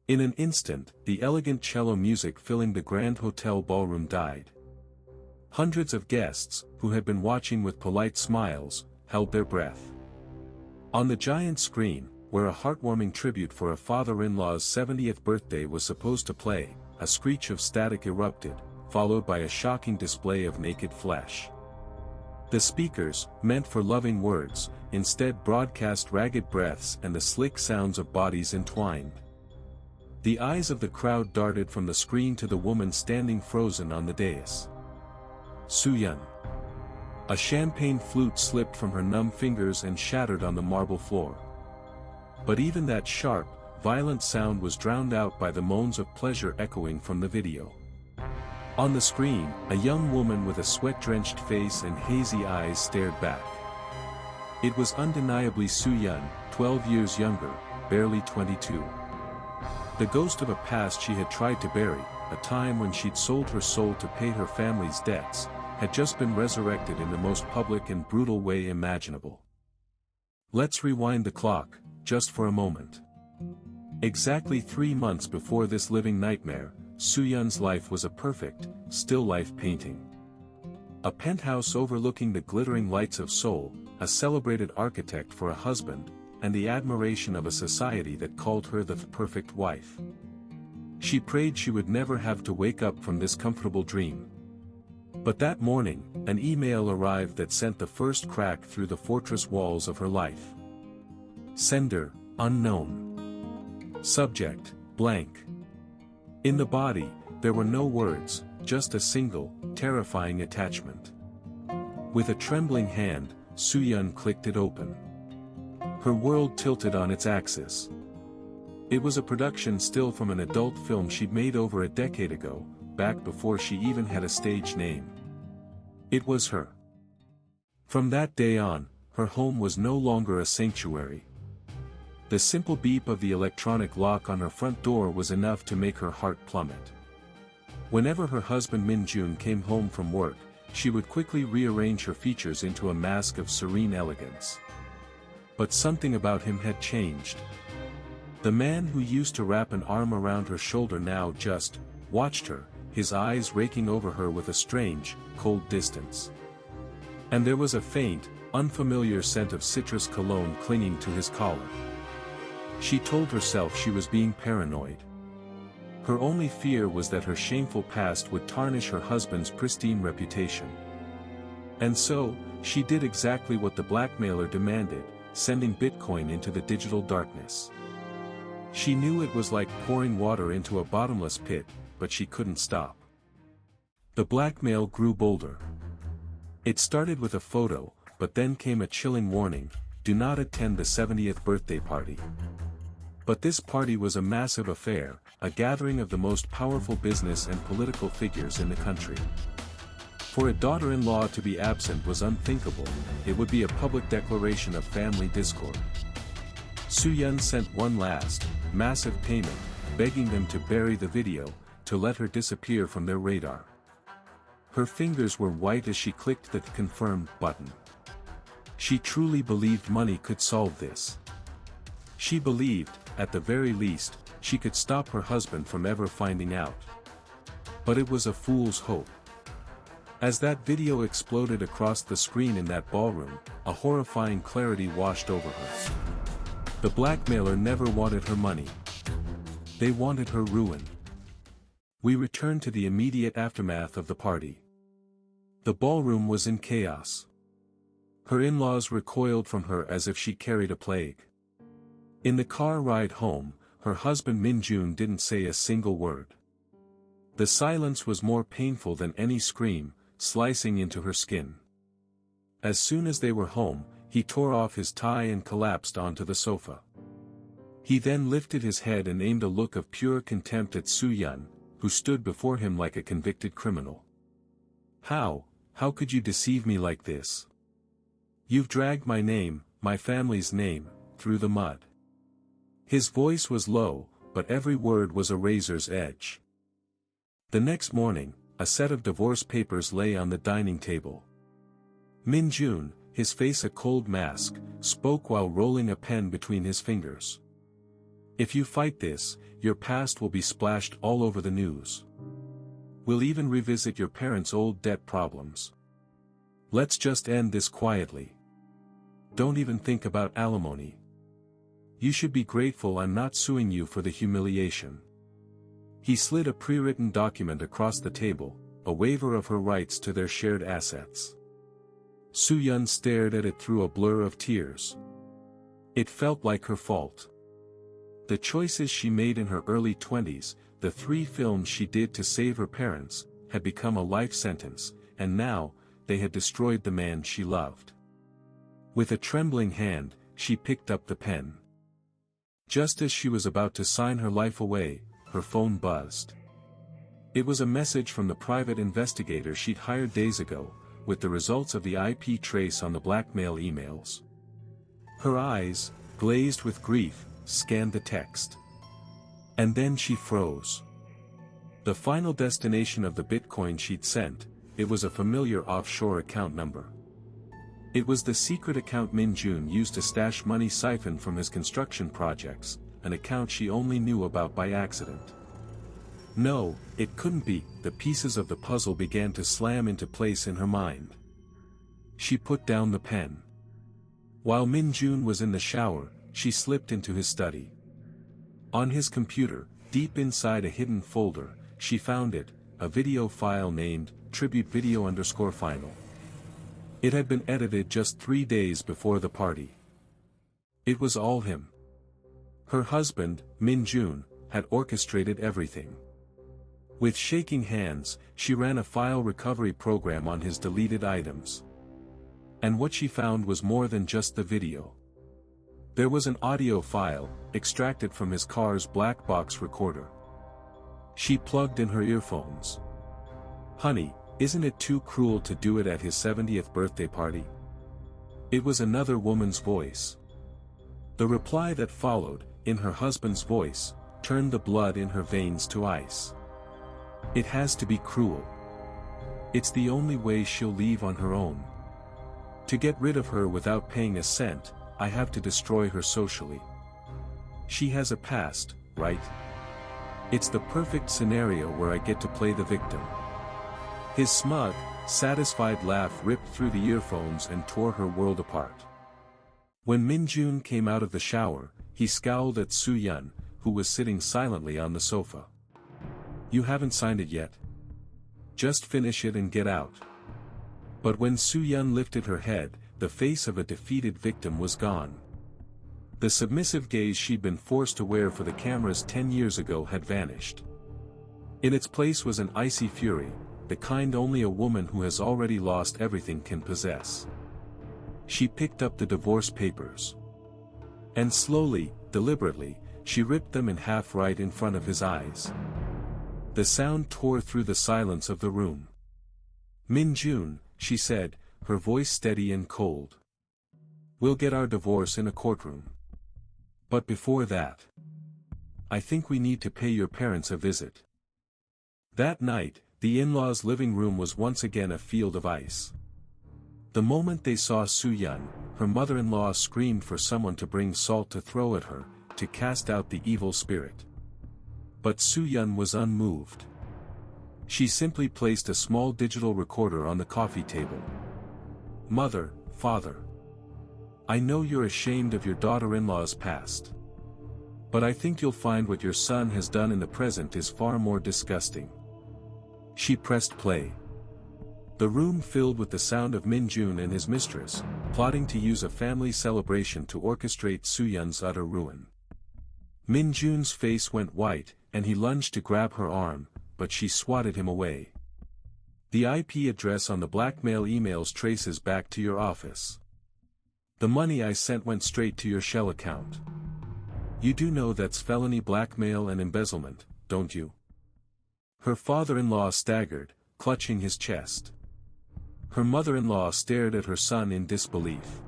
In an instant, the elegant cello music filling the Grand Hotel ballroom died. Hundreds of guests, who had been watching with polite smiles, held their breath. On the giant screen, where a heartwarming tribute for a father-in-law's 70th birthday was supposed to play, a screech of static erupted, followed by a shocking display of naked flesh. The speakers, meant for loving words, instead broadcast ragged breaths and the slick sounds of bodies entwined. The eyes of the crowd darted from the screen to the woman standing frozen on the dais. Soo-yeon. A champagne flute slipped from her numb fingers and shattered on the marble floor. But even that sharp, violent sound was drowned out by the moans of pleasure echoing from the video. On the screen, a young woman with a sweat-drenched face and hazy eyes stared back. It was undeniably Soo-yeon, 12 years younger, barely 22. The ghost of a past she had tried to bury, a time when she'd sold her soul to pay her family's debts, had just been resurrected in the most public and brutal way imaginable. Let's rewind the clock, just for a moment. Exactly 3 months before this living nightmare, Soo-yeon's life was a perfect, still life painting. A penthouse overlooking the glittering lights of Seoul, a celebrated architect for a husband, and the admiration of a society that called her the perfect wife. She prayed she would never have to wake up from this comfortable dream. But that morning, an email arrived that sent the first crack through the fortress walls of her life. Sender, unknown. Subject, blank. In the body, there were no words, just a single, terrifying attachment. With a trembling hand, Soo-yeon clicked it open. Her world tilted on its axis. It was a production still from an adult film she'd made over a decade ago, back before she even had a stage name. It was her. From that day on, her home was no longer a sanctuary. The simple beep of the electronic lock on her front door was enough to make her heart plummet. Whenever her husband Min-jun came home from work, she would quickly rearrange her features into a mask of serene elegance. But something about him had changed. The man who used to wrap an arm around her shoulder now just watched her, his eyes raking over her with a strange, cold distance. And there was a faint, unfamiliar scent of citrus cologne clinging to his collar. She told herself she was being paranoid. Her only fear was that her shameful past would tarnish her husband's pristine reputation. And so, she did exactly what the blackmailer demanded, sending Bitcoin into the digital darkness. She knew it was like pouring water into a bottomless pit, but she couldn't stop. The blackmail grew bolder. It started with a photo, but then came a chilling warning: do not attend the 70th birthday party. But this party was a massive affair, a gathering of the most powerful business and political figures in the country. For a daughter-in-law to be absent was unthinkable, it would be a public declaration of family discord. Soo-yeon sent one last, massive payment, begging them to bury the video, to let her disappear from their radar. Her fingers were white as she clicked the confirm button. She truly believed money could solve this. She believed, at the very least, she could stop her husband from ever finding out. But it was a fool's hope. As that video exploded across the screen in that ballroom, a horrifying clarity washed over her. The blackmailer never wanted her money. They wanted her ruin. We return to the immediate aftermath of the party. The ballroom was in chaos. Her in-laws recoiled from her as if she carried a plague. In the car ride home, her husband Min-jun didn't say a single word. The silence was more painful than any scream, slicing into her skin. As soon as they were home, he tore off his tie and collapsed onto the sofa. He then lifted his head and aimed a look of pure contempt at Soo-yeon, who stood before him like a convicted criminal. How could you deceive me like this? You've dragged my name, my family's name, through the mud. His voice was low, but every word was a razor's edge. The next morning, a set of divorce papers lay on the dining table. Min-jun, his face a cold mask, spoke while rolling a pen between his fingers. If you fight this, your past will be splashed all over the news. We'll even revisit your parents' old debt problems. Let's just end this quietly. Don't even think about alimony. You should be grateful I'm not suing you for the humiliation." He slid a pre-written document across the table, a waiver of her rights to their shared assets. Soo-yeon stared at it through a blur of tears. It felt like her fault. The choices she made in her early 20s, the 3 films she did to save her parents, had become a life sentence, and now, they had destroyed the man she loved. With a trembling hand, she picked up the pen. Just as she was about to sign her life away, her phone buzzed. It was a message from the private investigator she'd hired days ago, with the results of the IP trace on the blackmail emails. Her eyes, glazed with grief, scanned the text. And then she froze. The final destination of the Bitcoin she'd sent, it was a familiar offshore account number. It was the secret account Min-jun used to stash money siphoned from his construction projects, an account she only knew about by accident. No, it couldn't be. The pieces of the puzzle began to slam into place in her mind. She put down the pen. While Min-jun was in the shower, she slipped into his study. On his computer, deep inside a hidden folder, she found it, a video file named Tribute Video_Final. It had been edited just 3 days before the party. It was all him. Her husband, Min-jun, had orchestrated everything. With shaking hands, she ran a file recovery program on his deleted items. And what she found was more than just the video. There was an audio file, extracted from his car's black box recorder. She plugged in her earphones. "Honey, isn't it too cruel to do it at his 70th birthday party?" It was another woman's voice. The reply that followed, in her husband's voice, turned the blood in her veins to ice. "It has to be cruel. It's the only way she'll leave on her own. To get rid of her without paying a cent, I have to destroy her socially. She has a past, right? It's the perfect scenario where I get to play the victim." His smug, satisfied laugh ripped through the earphones and tore her world apart. When Min-jun came out of the shower, he scowled at Soo-yeon, who was sitting silently on the sofa. "You haven't signed it yet? Just finish it and get out." But when Soo-yeon lifted her head, the face of a defeated victim was gone. The submissive gaze she'd been forced to wear for the cameras 10 years ago had vanished. In its place was an icy fury, the kind only a woman who has already lost everything can possess. She picked up the divorce papers. And slowly, deliberately, she ripped them in half right in front of his eyes. The sound tore through the silence of the room. "Min-jun," she said, her voice steady and cold. "We'll get our divorce in a courtroom. But before that, I think we need to pay your parents a visit." That night, the in-laws' living room was once again a field of ice. The moment they saw Soo-yeon, her mother-in-law screamed for someone to bring salt to throw at her, to cast out the evil spirit. But Soo-yeon was unmoved. She simply placed a small digital recorder on the coffee table. "Mother, father. I know you're ashamed of your daughter-in-law's past. But I think you'll find what your son has done in the present is far more disgusting." She pressed play. The room filled with the sound of Min-jun and his mistress, plotting to use a family celebration to orchestrate Soo-yeon's utter ruin. Min-jun's face went white, and he lunged to grab her arm, but she swatted him away. "The IP address on the blackmail emails traces back to your office. The money I sent went straight to your shell account. You do know that's felony blackmail and embezzlement, don't you?" Her father-in-law staggered, clutching his chest. Her mother-in-law stared at her son in disbelief.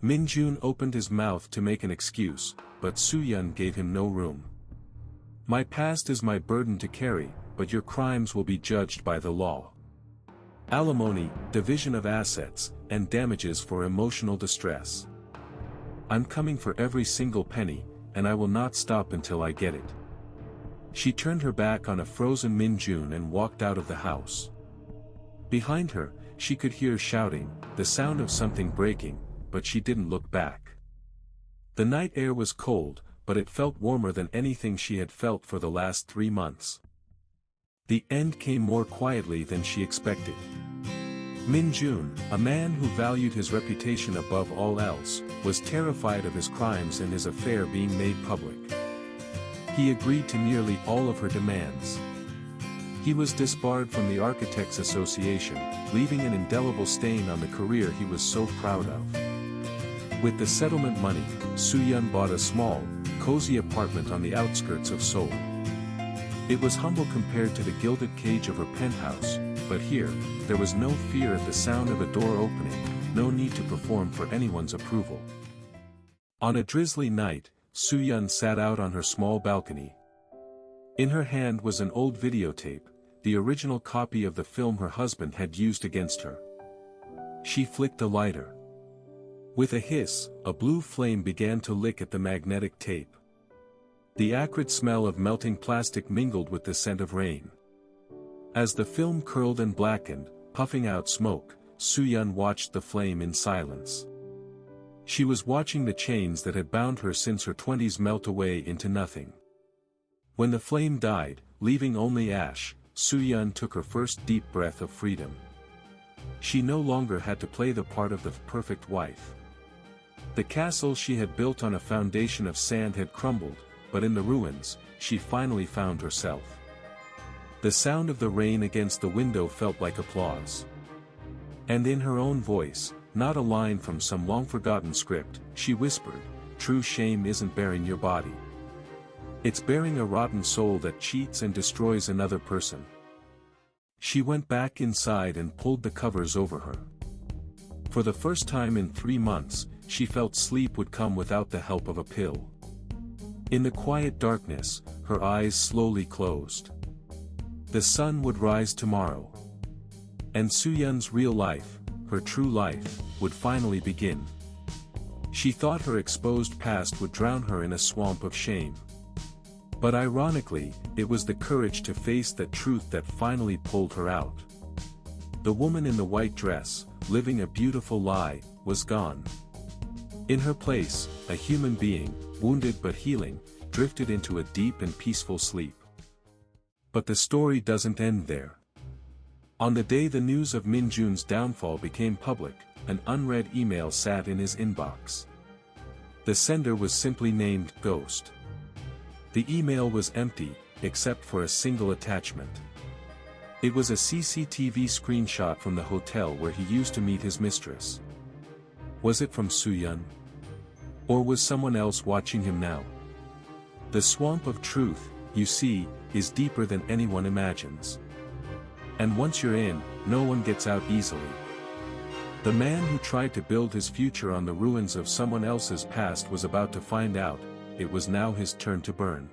Min-jun opened his mouth to make an excuse, but Soo-yeon gave him no room. "My past is my burden to carry, but your crimes will be judged by the law. Alimony, division of assets, and damages for emotional distress. I'm coming for every single penny, and I will not stop until I get it. She turned her back on a frozen Min-jun and walked out of the house. Behind her, she could hear shouting, the sound of something breaking, but she didn't look back. The night air was cold, but it felt warmer than anything she had felt for the last 3 months. The end came more quietly than she expected. Min-jun, a man who valued his reputation above all else, was terrified of his crimes and his affair being made public. He agreed to nearly all of her demands. He was disbarred from the Architects Association, leaving an indelible stain on the career he was so proud of. With the settlement money, Soo-yeon bought a small, cozy apartment on the outskirts of Seoul. It was humble compared to the gilded cage of her penthouse, but here, there was no fear at the sound of a door opening, no need to perform for anyone's approval. On a drizzly night, Soo-yeon sat out on her small balcony. In her hand was an old videotape, the original copy of the film her husband had used against her. She flicked a lighter. With a hiss, a blue flame began to lick at the magnetic tape. The acrid smell of melting plastic mingled with the scent of rain. As the film curled and blackened, puffing out smoke, Soo-yeon watched the flame in silence. She was watching the chains that had bound her since her 20s melt away into nothing. When the flame died, leaving only ash, Soo-yeon took her first deep breath of freedom. She no longer had to play the part of the perfect wife. The castle she had built on a foundation of sand had crumbled, but in the ruins, she finally found herself. The sound of the rain against the window felt like applause. And in her own voice, not a line from some long-forgotten script, she whispered, "True shame isn't bearing your body. It's bearing a rotten soul that cheats and destroys another person." She went back inside and pulled the covers over her. For the first time in 3 months, she felt sleep would come without the help of a pill. In the quiet darkness, her eyes slowly closed. The sun would rise tomorrow. And Soo-yeon's real life, her true life, would finally begin. She thought her exposed past would drown her in a swamp of shame. But ironically, it was the courage to face that truth that finally pulled her out. The woman in the white dress, living a beautiful lie, was gone. In her place, a human being, wounded but healing, drifted into a deep and peaceful sleep. But the story doesn't end there. On the day the news of Min-jun's downfall became public, an unread email sat in his inbox. The sender was simply named Ghost. The email was empty, except for a single attachment. It was a CCTV screenshot from the hotel where he used to meet his mistress. Was it from Soo-yeon? Or was someone else watching him now? The swamp of truth, you see, is deeper than anyone imagines. And once you're in, no one gets out easily. The man who tried to build his future on the ruins of someone else's past was about to find out, it was now his turn to burn.